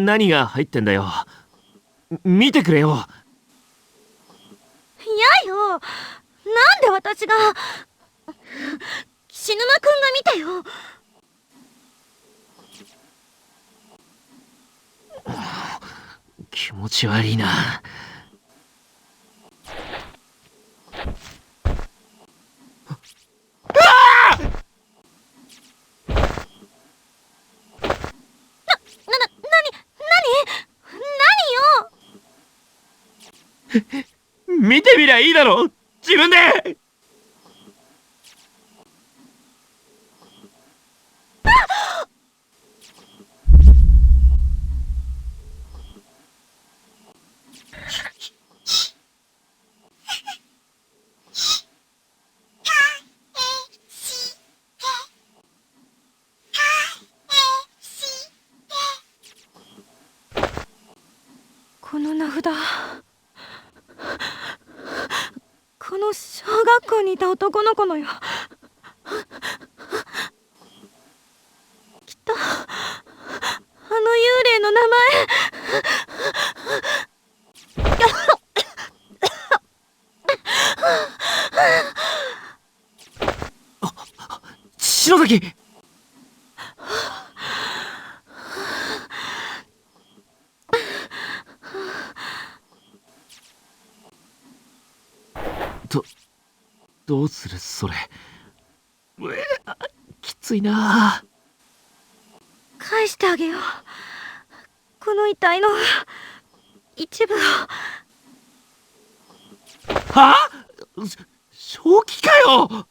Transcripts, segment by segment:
何が入ってんだよ。見てくれよ。嫌よ。なんで私が。岸沼くんが見てよ。気持ち悪いな。見てみりゃいいだろ、自分で。この名札、この小学校にいた男の子のよ。きっとあの幽霊の名前。篠崎。どうするそれ。きついな。返してあげよう。この遺体の一部を。はあ？正気かよ。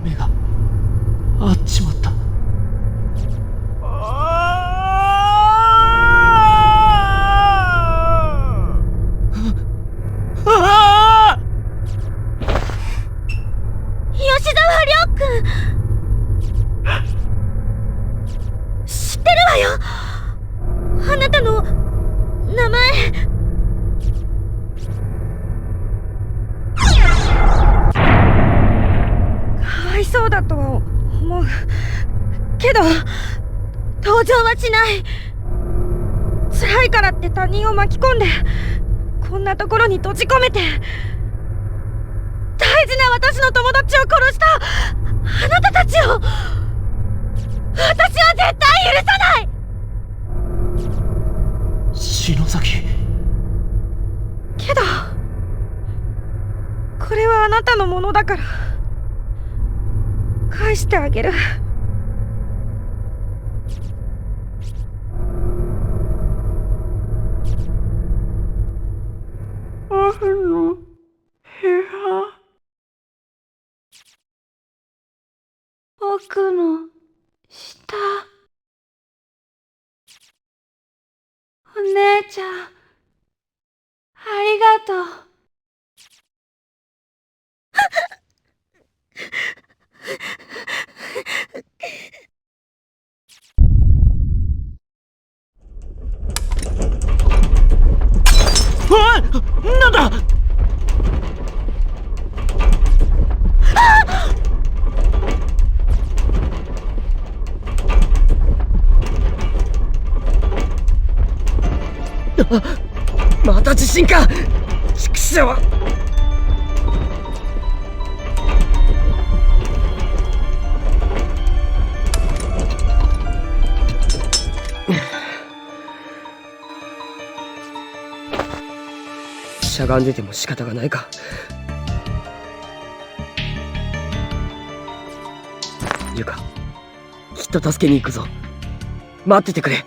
目が合っちまった。吉沢亮君、知ってるわよ。あなたの名前。かわいそうだとは思うけど登場はしない。辛いからって他人を巻き込んでこんなところに閉じ込めて大事な私の友達を殺したあなたたちを私は絶対許さない。篠崎。けどこれはあなたのものだから返してあげる。僕の部屋、僕の下。お姉ちゃん、ありがとう。なんだ。また地震か。畜生。しゃがんでても仕方がないか。るか。きっと助けに行くぞ。待っててくれ。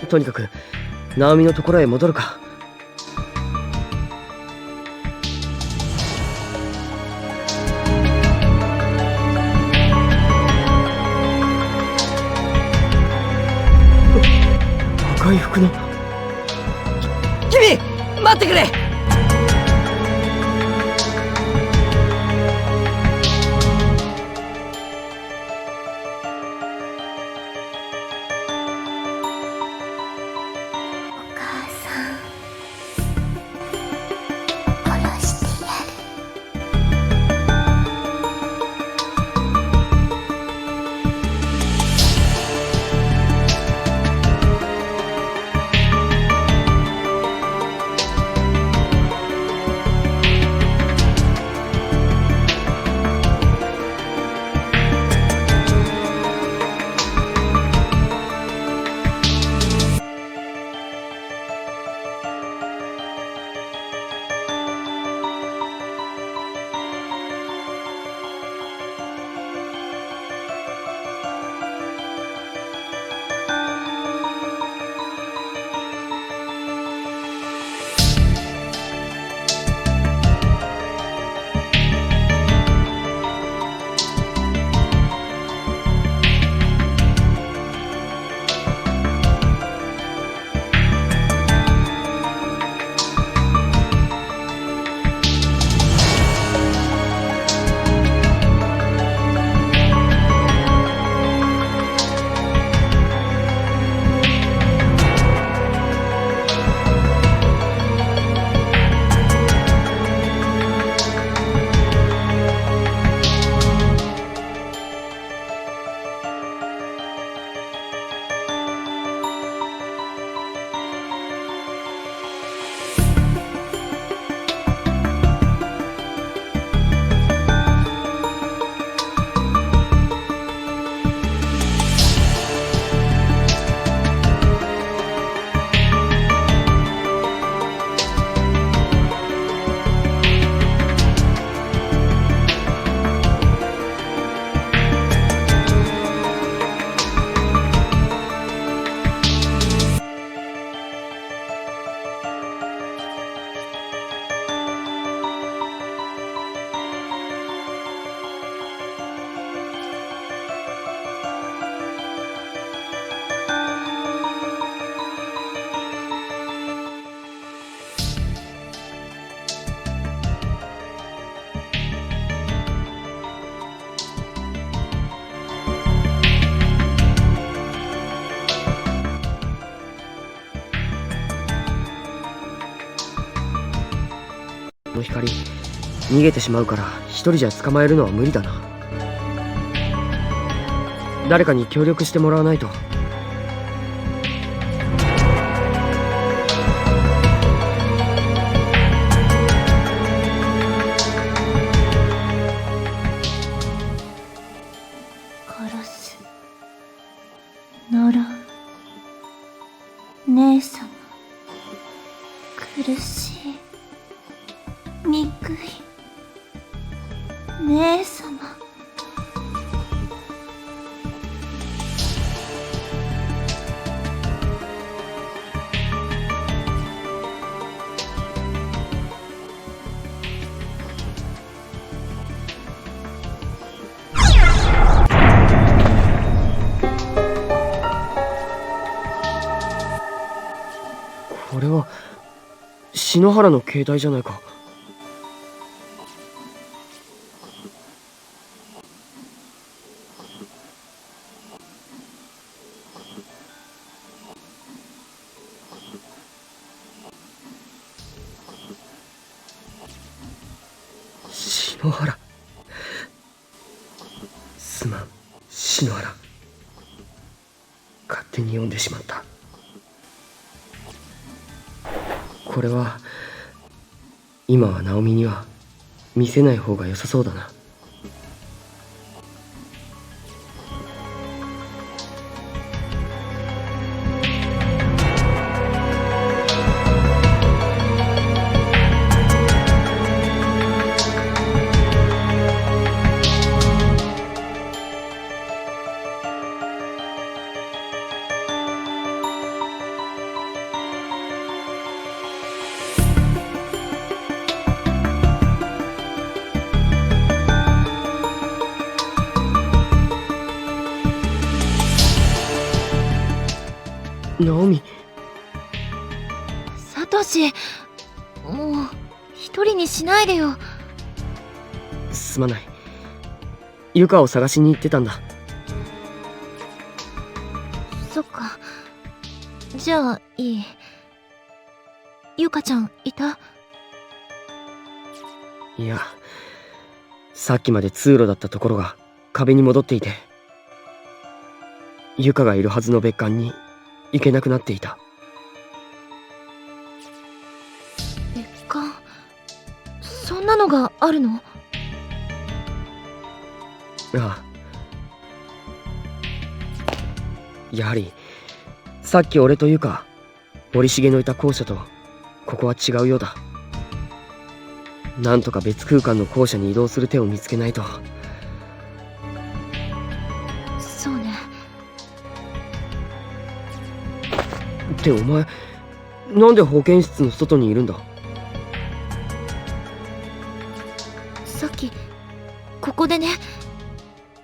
とにかくナオミのところへ戻るか。赤い服の君、待ってくれ。の光、逃げてしまうから一人じゃ捕まえるのは無理だな。誰かに協力してもらわないと。殺す、呪う、姉様、苦しい、憎い、姉様。これは篠原の携帯じゃないか。篠原、すまん篠原、勝手に読んでしまった。これは今はナオミには見せない方が良さそうだな。ナオミ。サトシ、もう一人にしないでよ。すまない。ユカを探しに行ってたんだ。そっか。じゃあいい。ゆかちゃんいた？いや、さっきまで通路だったところが壁に戻っていて、ユカがいるはずの別館に行けなくなっていた。別館、そんなのがあるの？ああ。やはりさっき俺とユカ、森重のいた校舎とここは違うようだ。なんとか別空間の校舎に移動する手を見つけないと。そうね。ってお前、なんで保健室の外にいるんだ？さっきここでね、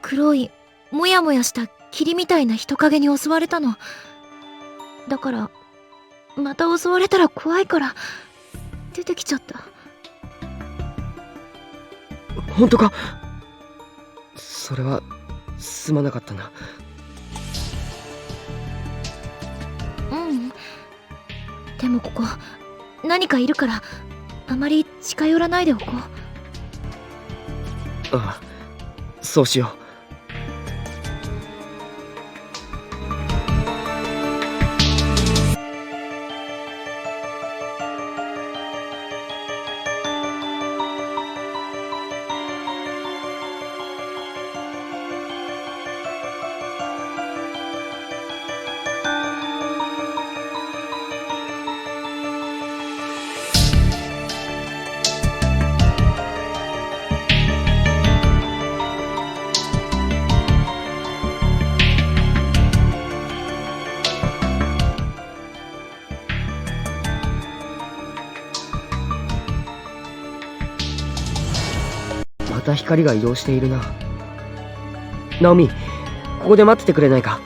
黒いもやもやした霧みたいな人影に襲われたの。だからまた襲われたら怖いから出てきちゃった。本当か？それはすまなかったな。うん。でもここ何かいるからあまり近寄らないでおこう。ああ、そうしよう。また光が移動しているな。ナオミ、ここで待っててくれないか？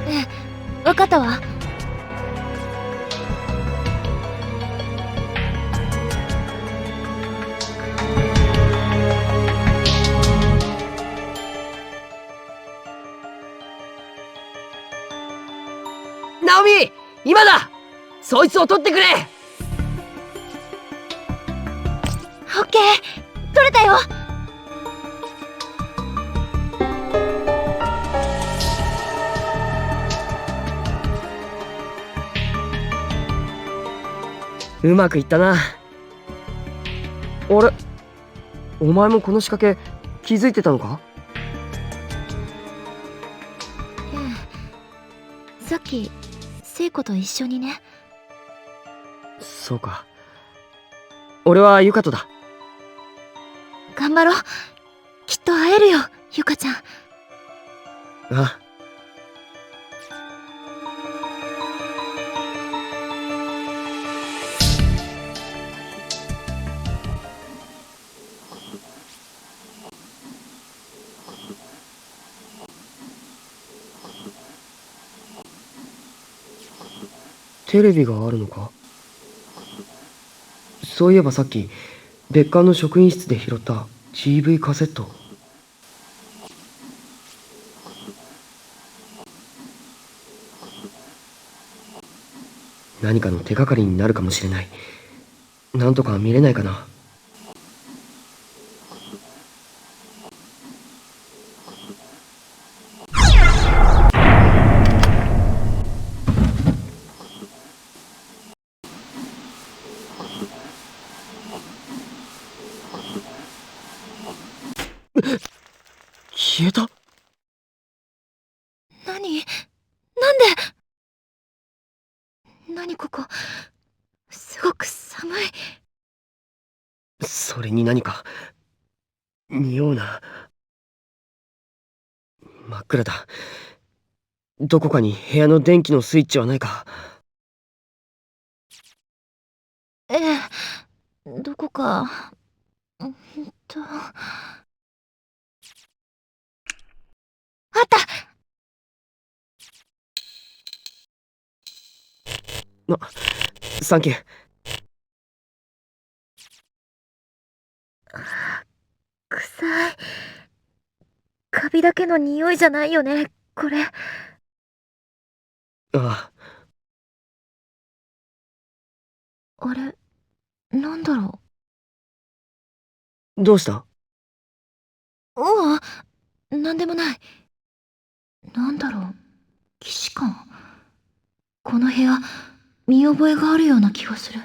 ええ、わかったわ。ナオミ、今だ！そいつを取ってくれ！オッケー、取れたよ。うまくいったな。あれ、お前もこの仕掛け気づいてたのか？ええ、さっき聖子と一緒にね。そうか。俺はユカとだ。頑張ろう。きっと会えるよ、ゆかちゃん。ああ。テレビがあるのか？そういえばさっき別館の職員室で拾った GV カセット。何かの手がかりになるかもしれない。なんとか見れないかな。消えた？何何ここ、すごく寒い。それに何か匂うな。真っ暗だ。どこかに部屋の電気のスイッチはないか？ええ、どこか。あった！サンキュー。臭い。カビだけの匂いじゃないよね、これ。ああ、あれ、なんだろどうした？う。なんでもない。なんだろう。既視感。この部屋、見覚えがあるような気がする。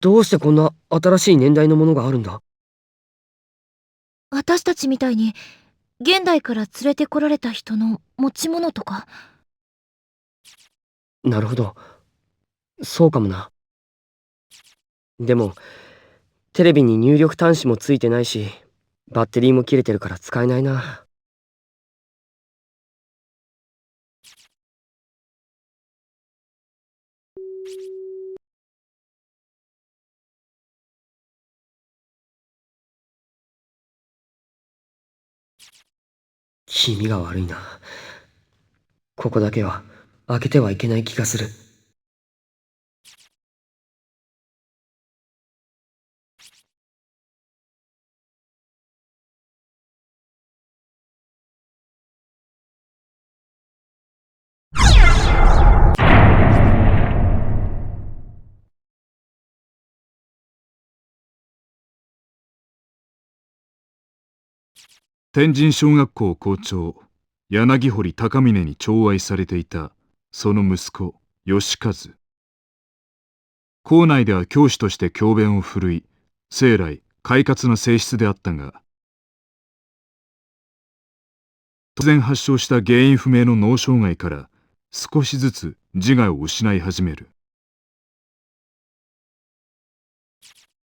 どうしてこんな新しい年代のものがあるんだ？私たちみたいに、現代から連れてこられた人の持ち物とか。なるほど。そうかもな。でも、テレビに入力端子もついてないし、バッテリーも切れてるから使えないな。気味が悪いな。ここだけは開けてはいけない気がする。天神小学校校長柳堀高峰に寵愛されていたその息子義和。校内では教師として教鞭を振るい、生来快活な性質であったが、突然発症した原因不明の脳障害から少しずつ自我を失い始める。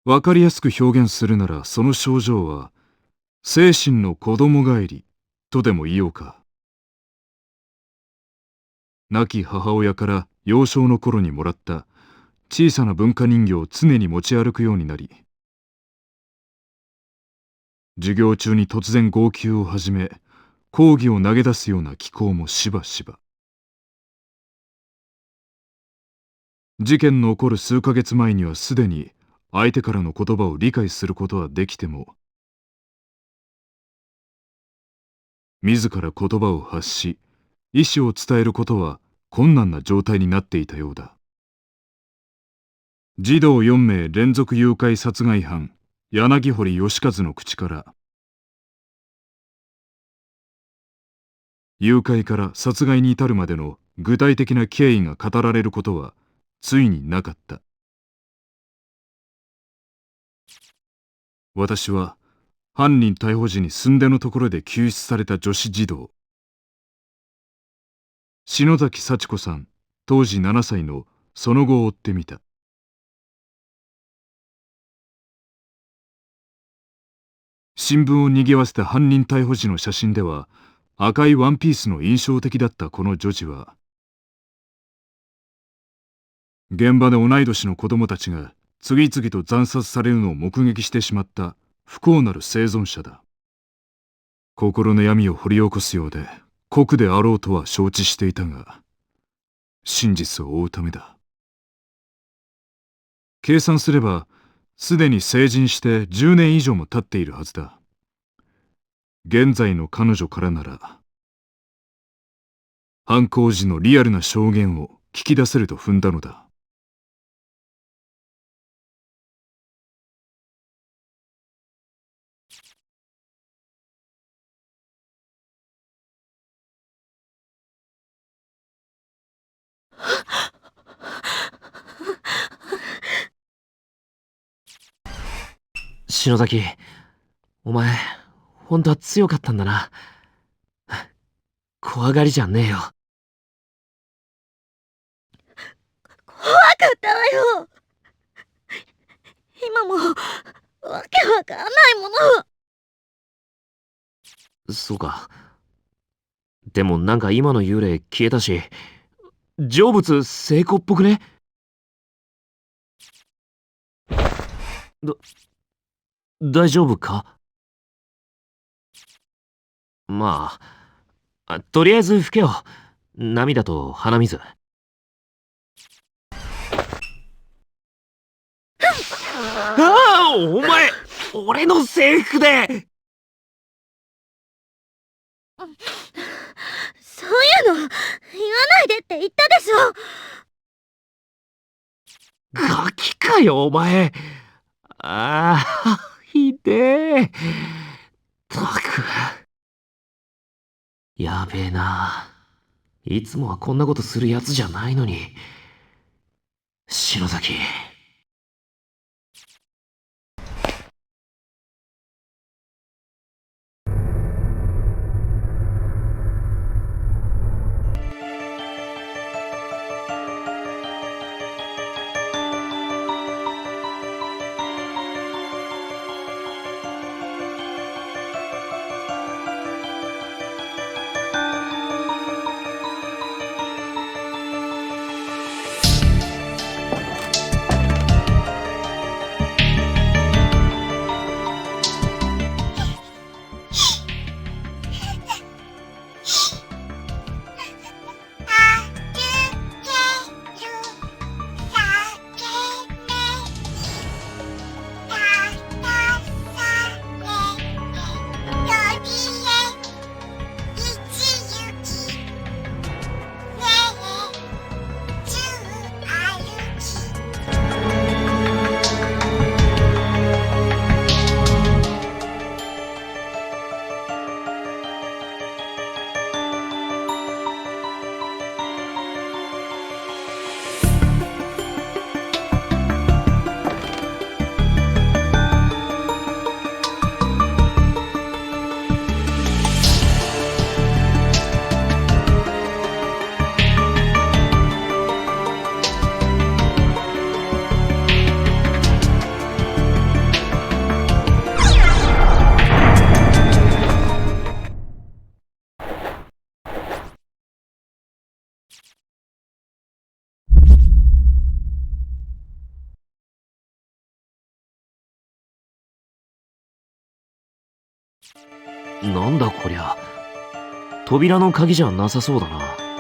わかりやすく表現するなら、その症状は精神の子供返りとでも言おうか。亡き母親から幼少の頃にもらった小さな文化人形を常に持ち歩くようになり、授業中に突然号泣を始め、講義を投げ出すような気候もしばしば。事件の起こる数ヶ月前にはすでに相手からの言葉を理解することはできても、自ら言葉を発し意思を伝えることは困難な状態になっていたようだ。児童4名連続誘拐殺害犯柳堀義和の口から、誘拐から殺害に至るまでの具体的な経緯が語られることはついになかった。私は犯人逮捕時にすんでのところで救出された女子児童篠崎幸子さん当時7歳のその後を追ってみた。新聞を賑わせた犯人逮捕時の写真では、赤いワンピースの印象的だったこの女児は、現場で同い年の子供たちが次々と惨殺されるのを目撃してしまった不幸なる生存者だ。心の闇を掘り起こすようで酷であろうとは承知していたが、真実を追うためだ。計算すればすでに成人して10年以上も経っているはずだ。現在の彼女からなら犯行時のリアルな証言を聞き出せると踏んだのだ。篠崎、お前、本当は強かったんだな。怖がりじゃねえよ。怖かったわよ。今もわけわかんないもの。そうか。でもなんか今の幽霊消えたし、成仏成功っぽくね？大丈夫か？まあ、とりあえず拭けよ。涙と鼻水。ああ、お前、俺の制服で。そういうの言わないでって言ったでしょ。ガキかよ、お前。ああ、ひでえ。ったく。やべえな。いつもはこんなことするやつじゃないのに。篠崎。なんだこりゃ。扉の鍵じゃなさそうだな。